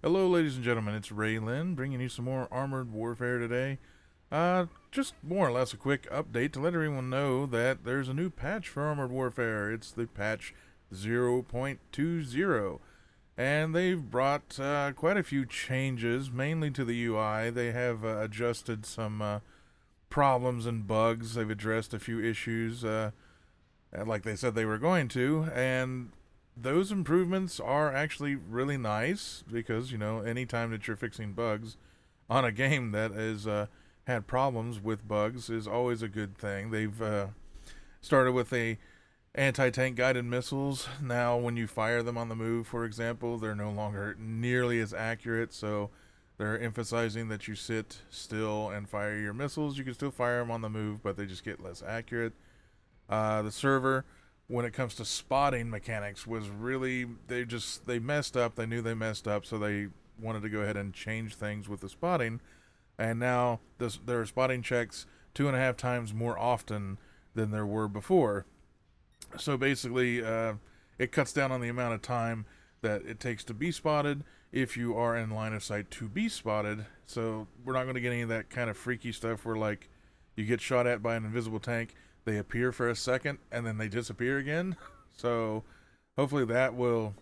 Hello, ladies and gentlemen. It's Rei-Lin bringing you some more Armored Warfare today. Just more or less a quick update to let everyone know that there's a new patch for Armored Warfare. It's the patch 0.20, and they've brought quite a few changes, mainly to the UI. They have adjusted some problems and bugs. They've addressed a few issues, like they said they were going to, and those improvements are actually really nice because, anytime that you're fixing bugs on a game that is had problems with bugs is always a good thing. They've started with a anti-tank guided missiles. Now when you fire them on the move, for example, they're no longer nearly as accurate, so they're emphasizing that you sit still and fire your missiles. You can still fire them on the move, but they just get less accurate. The server, when it comes to spotting mechanics, was really they messed up. They knew they messed up, so they wanted to go ahead and change things with the spotting. And now there are spotting checks 2.5 times more often than there were before. So basically, it cuts down on the amount of time that it takes to be spotted if you are in line of sight to be spotted. So we're not going to get any of that kind of freaky stuff where, like, you get shot at by an invisible tank, they appear for a second and then they disappear again. So hopefully that will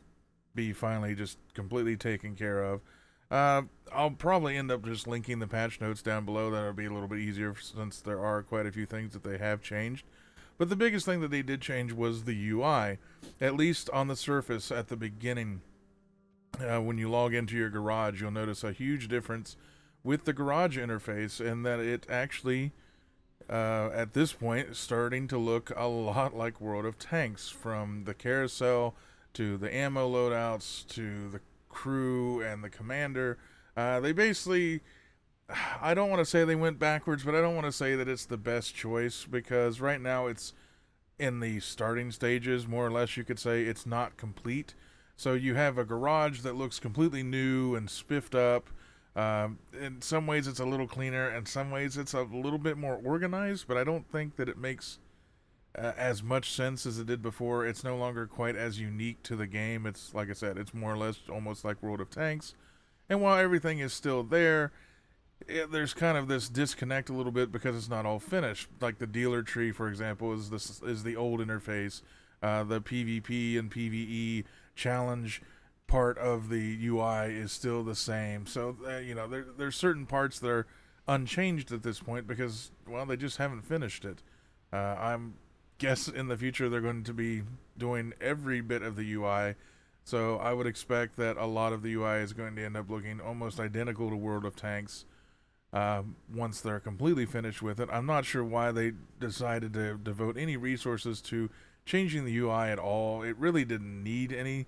be finally just completely taken care of. I'll probably end up just linking the patch notes down below. That'll be a little bit easier since there are quite a few things that they have changed. But the biggest thing that they did change was the UI, at least on the surface at the beginning. When you log into your garage, you'll notice a huge difference with the garage interface, and that it actually, at this point, is starting to look a lot like World of Tanks, from the carousel to the ammo loadouts to the crew and the commander. They basically, I don't want to say they went backwards, but I don't want to say that it's the best choice, because right now it's in the starting stages, more or less. You could say it's not complete. So you have a garage that looks completely new and spiffed up. In some ways it's a little cleaner, in some ways it's a little bit more organized, but I don't think that it makes as much sense as it did before. It's no longer quite as unique to the game. It's, like I said, it's more or less almost like World of Tanks. And while everything is still there, there's kind of this disconnect a little bit because it's not all finished. Like the dealer tree, for example, is the old interface. The PvP and PvE challenge part of the UI is still the same. So there's certain parts that are unchanged at this point because, well, they just haven't finished it. I'm guess in the future they're going to be doing every bit of the UI. So I would expect that a lot of the UI is going to end up looking almost identical to World of Tanks once they're completely finished with it. I'm not sure why they decided to devote any resources to changing the UI at all. It really didn't need any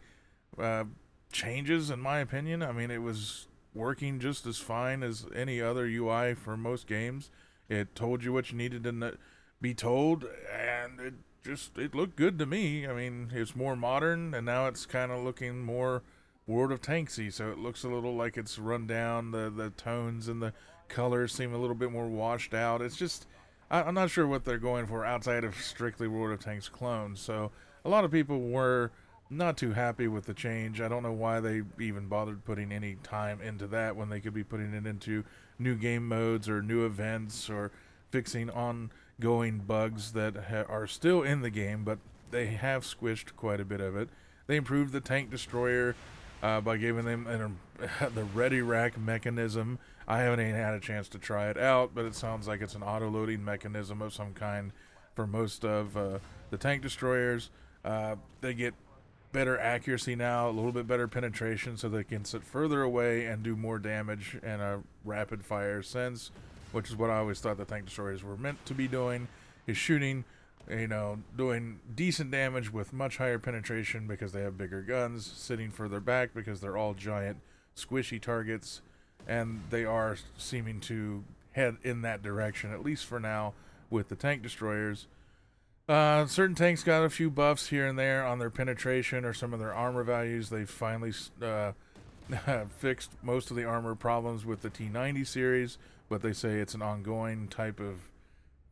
changes, in my opinion. I mean, it was working just as fine as any other UI for most games. It told you what you needed to be told, and it looked good to me. I mean, it's more modern, and now it's kind of looking more World of Tanksy, so it looks a little like it's run down. The tones and the colors seem a little bit more washed out. It's just, I'm not sure what they're going for outside of strictly World of Tanks clones. So a lot of people were not too happy with the change. I don't know why they even bothered putting any time into that when they could be putting it into new game modes or new events or fixing ongoing bugs that are still in the game, but they have squished quite a bit of it. They improved the tank destroyer by giving them the ready rack mechanism. I haven't even had a chance to try it out, but it sounds like it's an auto-loading mechanism of some kind for most of the tank destroyers. They get better accuracy now, a little bit better penetration, so they can sit further away and do more damage in a rapid fire sense, which is what I always thought the tank destroyers were meant to be doing, is shooting, doing decent damage with much higher penetration because they have bigger guns, sitting further back because they're all giant squishy targets, and they are seeming to head in that direction, at least for now, with the tank destroyers. Certain tanks got a few buffs here and there on their penetration or some of their armor values. They've finally fixed most of the armor problems with the T90 series, but they say it's an ongoing type of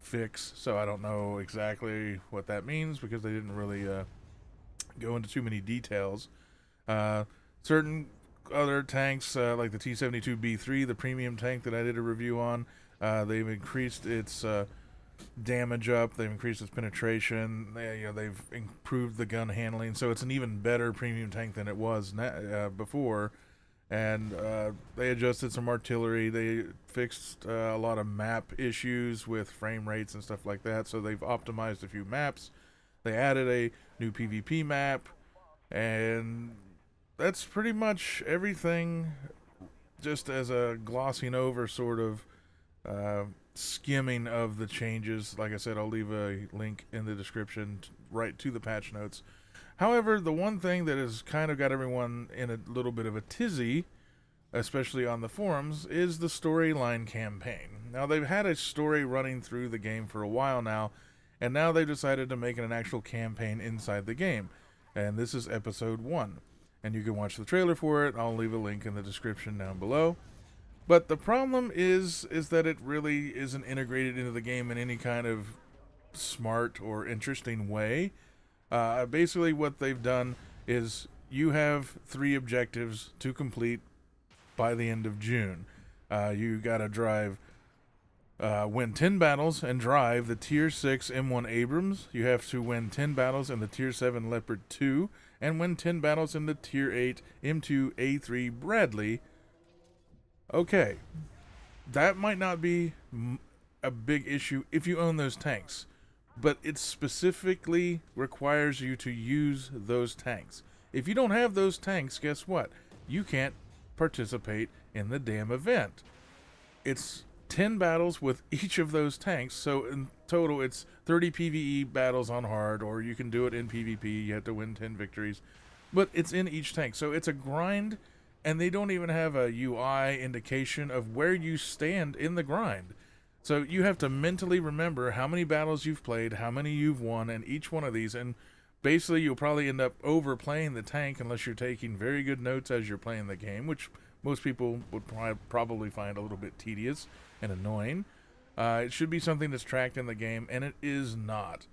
fix, so I don't know exactly what that means because they didn't really go into too many details. Certain other tanks like the T-72B3, the premium tank that I did a review on. They've increased its damage up. They've increased its penetration. They've improved the gun handling, so it's an even better premium tank than it was before. And they adjusted some artillery. They fixed a lot of map issues with frame rates and stuff like that. So they've optimized a few maps. They added a new PvP map, and that's pretty much everything. Just as a glossing over sort of skimming of the changes. Like I said, I'll leave a link in the description right to the patch notes. However, the one thing that has kind of got everyone in a little bit of a tizzy, especially on the forums, is the storyline campaign. Now, they've had a story running through the game for a while now, and now they've decided to make it an actual campaign inside the game. And this is episode 1. And you can watch the trailer for it. I'll leave a link in the description down below. But the problem is that it really isn't integrated into the game in any kind of smart or interesting way. Basically what they've done is you have 3 objectives to complete by the end of June. You gotta win 10 battles and drive the Tier 6 M1 Abrams. You have to win 10 battles in the Tier 7 Leopard 2 and win 10 battles in the Tier 8 M2 A3 Bradley. Okay, that might not be a big issue if you own those tanks, but it specifically requires you to use those tanks. If you don't have those tanks, guess what? You can't participate in the damn event. It's 10 battles with each of those tanks, so in total it's 30 PvE battles on hard, or you can do it in PvP. You have to win 10 victories, but it's in each tank, so it's a grind, and they don't even have a UI indication of where you stand in the grind. So you have to mentally remember how many battles you've played, how many you've won, and each one of these. And basically, you'll probably end up overplaying the tank unless you're taking very good notes as you're playing the game, which most people would probably find a little bit tedious and annoying. It should be something that's tracked in the game, and it is not.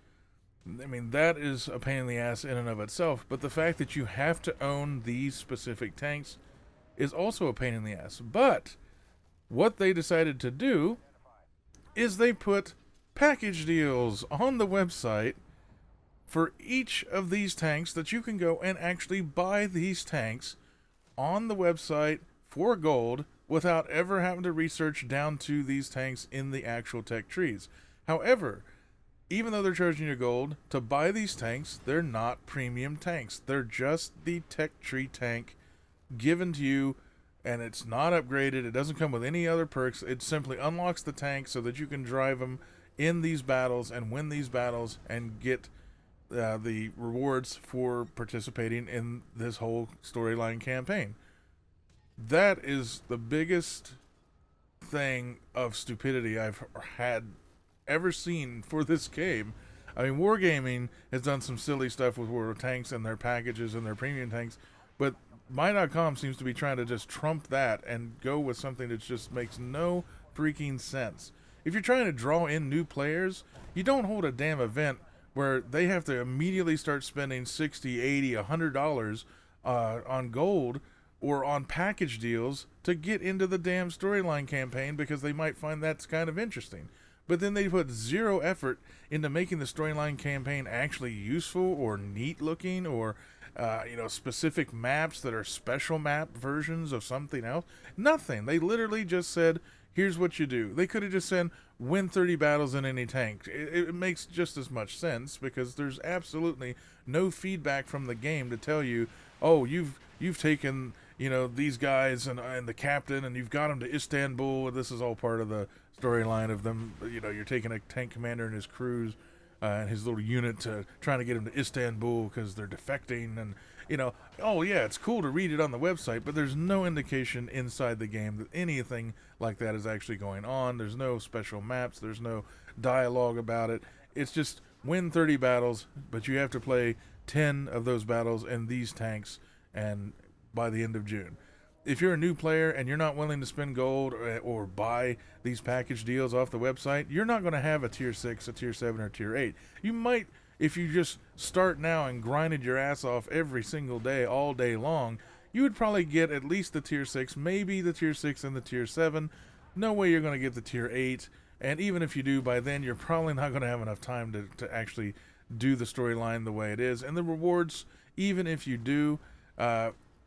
I mean, that is a pain in the ass in and of itself. But the fact that you have to own these specific tanks is also a pain in the ass. But what they decided to do is they put package deals on the website for each of these tanks, that you can go and actually buy these tanks on the website for gold without ever having to research down to these tanks in the actual tech trees. However, even though they're charging you gold to buy these tanks, they're not premium tanks. They're just the tech tree tank given to you, and it's not upgraded. It doesn't come with any other perks. It simply unlocks the tank so that you can drive them in these battles and win these battles and get the rewards for participating in this whole storyline campaign. That is the biggest thing of stupidity I've had ever seen for this game. I mean, Wargaming has done some silly stuff with World of Tanks and their packages and their premium tanks, but My.com seems to be trying to just trump that and go with something that just makes no freaking sense. If you're trying to draw in new players, you don't hold a damn event where they have to immediately start spending $60, $80, $100 on gold or on package deals to get into the damn storyline campaign, because they might find that's kind of interesting. But then they put zero effort into making the storyline campaign actually useful or neat looking, or specific maps that are special map versions of something else. Nothing. They literally just said, here's what you do. They could have just said, win 30 battles in any tank. It makes just as much sense, because there's absolutely no feedback from the game to tell you, oh, you've taken these guys and the captain, and you've got them to Istanbul. This is all part of the storyline of them. You're taking a tank commander and his crews and his little unit to trying to get him to Istanbul because they're defecting, and oh yeah, it's cool to read it on the website, but there's no indication inside the game that anything like that is actually going on. There's no special maps, there's no dialogue about it. It's just win 30 battles, but you have to play 10 of those battles in these tanks, and by the end of June. If you're a new player and you're not willing to spend gold or buy these package deals off the website, you're not going to have a tier 6, a tier 7, or tier 8. You might, if you just start now and grinded your ass off every single day, all day long, you would probably get at least the tier 6, maybe the tier 6 and the tier 7. No way you're going to get the tier 8. And even if you do, by then you're probably not going to have enough time to actually do the storyline the way it is. And the rewards, even if you do,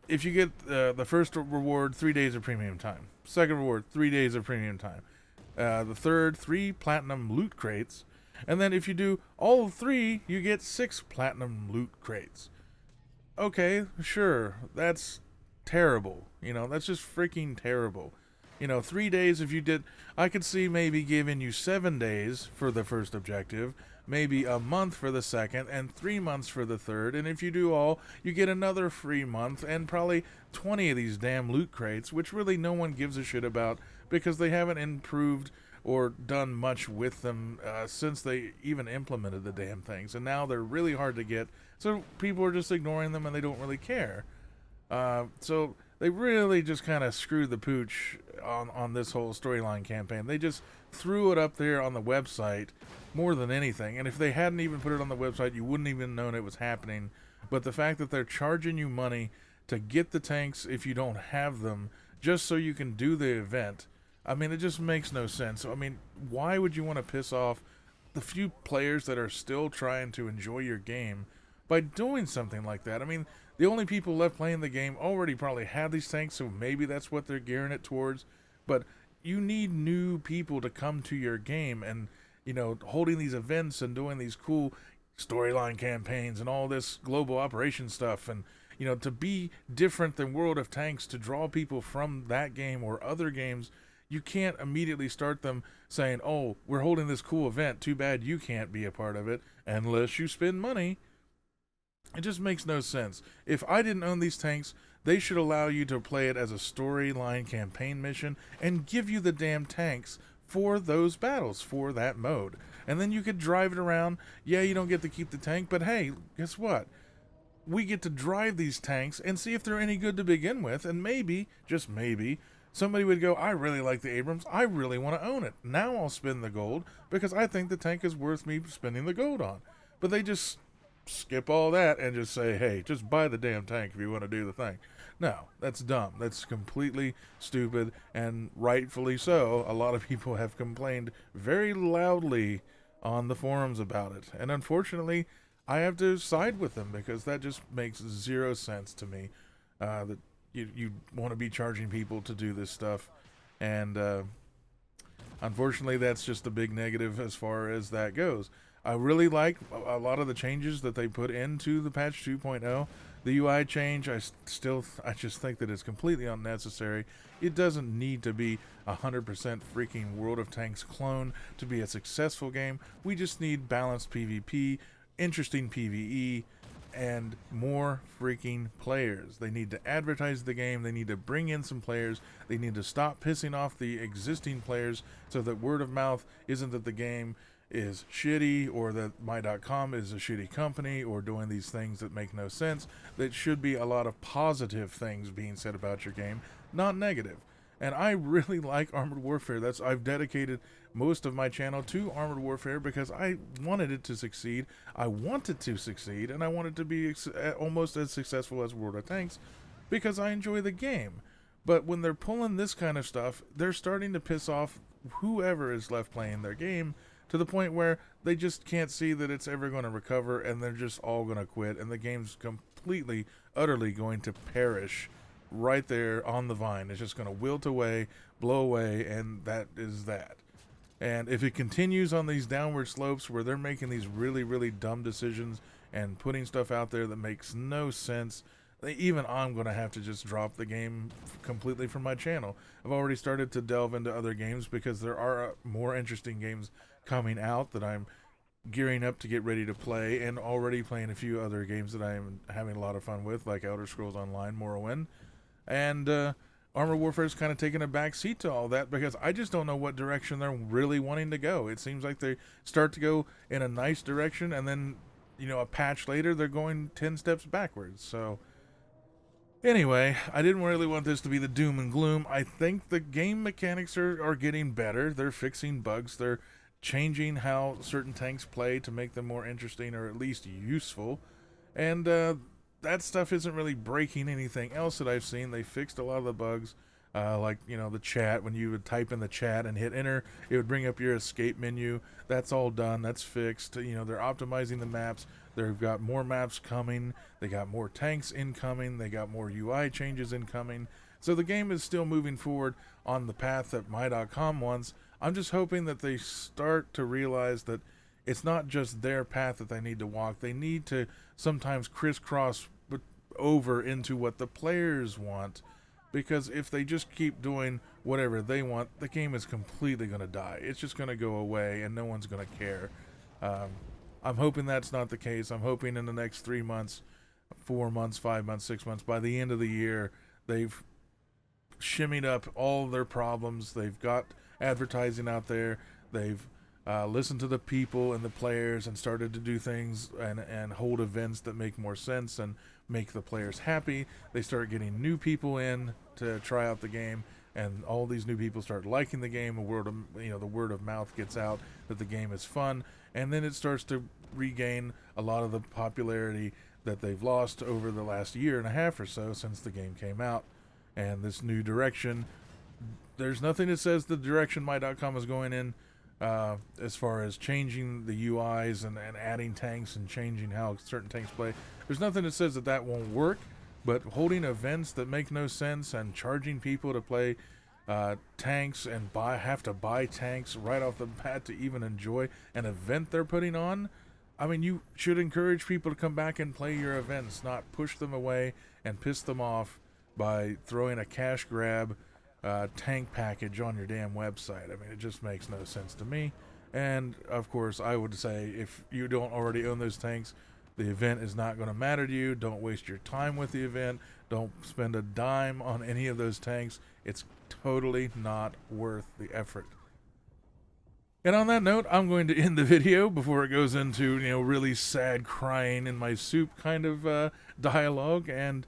if you get the first reward, 3 days of premium time. Second reward, 3 days of premium time. The third, 3 platinum loot crates. And then if you do all 3, you get 6 platinum loot crates. Okay, sure, that's terrible. You know, that's just freaking terrible. You know, 3 days if you did, I could see maybe giving you 7 days for the first objective, maybe a month for the second, and 3 months for the third, and if you do all, you get another free month, and probably 20 of these damn loot crates, which really no one gives a shit about, because they haven't improved or done much with them since they even implemented the damn things, and now they're really hard to get, so people are just ignoring them, and they don't really care. So they really just kind of screwed the pooch on this whole storyline campaign. They just threw it up there on the website more than anything. And if they hadn't even put it on the website, you wouldn't even known it was happening. But the fact that they're charging you money to get the tanks if you don't have them, just so you can do the event, I mean, it just makes no sense. I mean, why would you want to piss off the few players that are still trying to enjoy your game by doing something like that? I mean, the only people left playing the game already probably have these tanks, so maybe that's what they're gearing it towards. But you need new people to come to your game, and, you know, holding these events and doing these cool storyline campaigns and all this global operation stuff, and, you know, to be different than World of Tanks, to draw people from that game or other games. You can't immediately start them saying, oh, we're holding this cool event, too bad you can't be a part of it unless you spend money. It just makes no sense. If I didn't own these tanks, they should allow you to play it as a storyline campaign mission and give you the damn tanks for those battles, for that mode. And then you could drive it around. Yeah, you don't get to keep the tank, but hey, guess what? We get to drive these tanks and see if they're any good to begin with, and maybe, just maybe, somebody would go, I really like the Abrams, I really want to own it. Now I'll spend the gold because I think the tank is worth me spending the gold on. But they just skip all that and just say, hey, just buy the damn tank if you want to do the thing. No, that's dumb. That's completely stupid, and rightfully so. A lot of people have complained very loudly on the forums about it, and unfortunately I have to side with them because that just makes zero sense to me, that you want to be charging people to do this stuff, and unfortunately that's just a big negative as far as that goes. I really like a lot of the changes that they put into the patch 2.0. The UI change, I just think that it's completely unnecessary. It doesn't need to be 100% freaking World of Tanks clone to be a successful game. We just need balanced PvP, interesting PvE, and more freaking players. They need to advertise the game. They need to bring in some players. They need to stop pissing off the existing players so that word of mouth isn't that the game is shitty or that my.com is a shitty company or doing these things that make no sense. That should be a lot of positive things being said about your game, not negative. And I really like Armored Warfare. I've dedicated most of my channel to Armored Warfare because I wanted it to succeed. I want it to succeed, and I want it to be almost as successful as World of Tanks because I enjoy the game. But when they're pulling this kind of stuff, they're starting to piss off whoever is left playing their game, to the point where they just can't see that it's ever going to recover, and they're just all going to quit, and the game's completely, utterly going to perish right there on the vine. It's just going to wilt away, blow away, and that is that. And if it continues on these downward slopes where they're making these really, really dumb decisions and putting stuff out there that makes no sense, even I'm going to have to just drop the game completely from my channel. I've already started to delve into other games because there are more interesting games coming out that I'm gearing up to get ready to play, and already playing a few other games that I'm having a lot of fun with, like Elder Scrolls Online, Morrowind, and Armored Warfare's kind of taking a back seat to all that because I just don't know what direction they're really wanting to go. It seems like they start to go in a nice direction, and then, you know, a patch later they're going 10 steps backwards. So anyway, I didn't really want this to be the doom and gloom. I think the game mechanics are getting better. They're fixing bugs. They're changing how certain tanks play to make them more interesting or at least useful. And that stuff isn't really breaking anything else that I've seen. They fixed a lot of the bugs. Like, you know, the chat, when you would type in the chat and hit enter, it would bring up your escape menu. That's all done. That's fixed. You know, they're optimizing the maps. They've got more maps coming. They got more tanks incoming. They got more UI changes incoming. So the game is still moving forward on the path that my.com wants. I'm just hoping that they start to realize that it's not just their path that they need to walk. They need to sometimes crisscross over into what the players want. Because if they just keep doing whatever they want, the game is completely going to die. It's just going to go away, and no one's going to care. I'm hoping that's not the case. I'm hoping in the next 3 months, 4 months, 5 months, 6 months, by the end of the year, they've shimmied up all their problems. They've got advertising out there. They've listened to the people and the players and started to do things and hold events that make more sense and make the players happy. They start getting new people in to try out the game, and all these new people start liking the game. The word of mouth gets out that the game is fun, and then it starts to regain a lot of the popularity that they've lost over the last year and a half or so since the game came out. And this new direction, there's nothing that says the direction my.com is going in as far as changing the UIs and adding tanks and changing how certain tanks play. There's nothing that says that that won't work, but holding events that make no sense and charging people to play tanks and have to buy tanks right off the bat to even enjoy an event they're putting on. I mean, you should encourage people to come back and play your events, not push them away and piss them off by throwing a cash grab tank package on your damn website. I mean, it just makes no sense to me. And of course, I would say if you don't already own those tanks, the event is not going to matter to you. Don't waste your time with the event. Don't spend a dime on any of those tanks. It's totally not worth the effort. And on that note, I'm going to end the video before it goes into, really sad crying in my soup kind of dialogue, and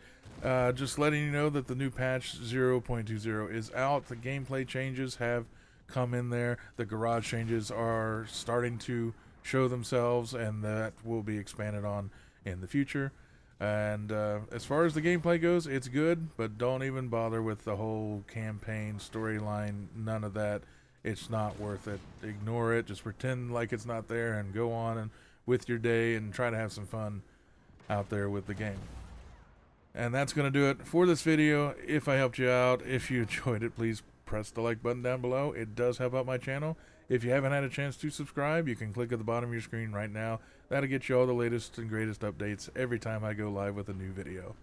just letting you know that the new patch 0.20 is out. The gameplay changes have come in there. The garage changes are starting to show themselves, and that will be expanded on in the future. And as far as the gameplay goes, it's good, but don't even bother with the whole campaign storyline. None of that. It's not worth it. Ignore it. Just pretend like it's not there and go on and with your day and try to have some fun out there with the game. And that's going to do it for this video. If I helped you out, if you enjoyed it, please press the like button down below. It does help out my channel. If you haven't had a chance to subscribe, you can click at the bottom of your screen right now. That'll get you all the latest and greatest updates every time I go live with a new video.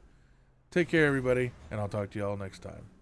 Take care, everybody, and I'll talk to you all next time.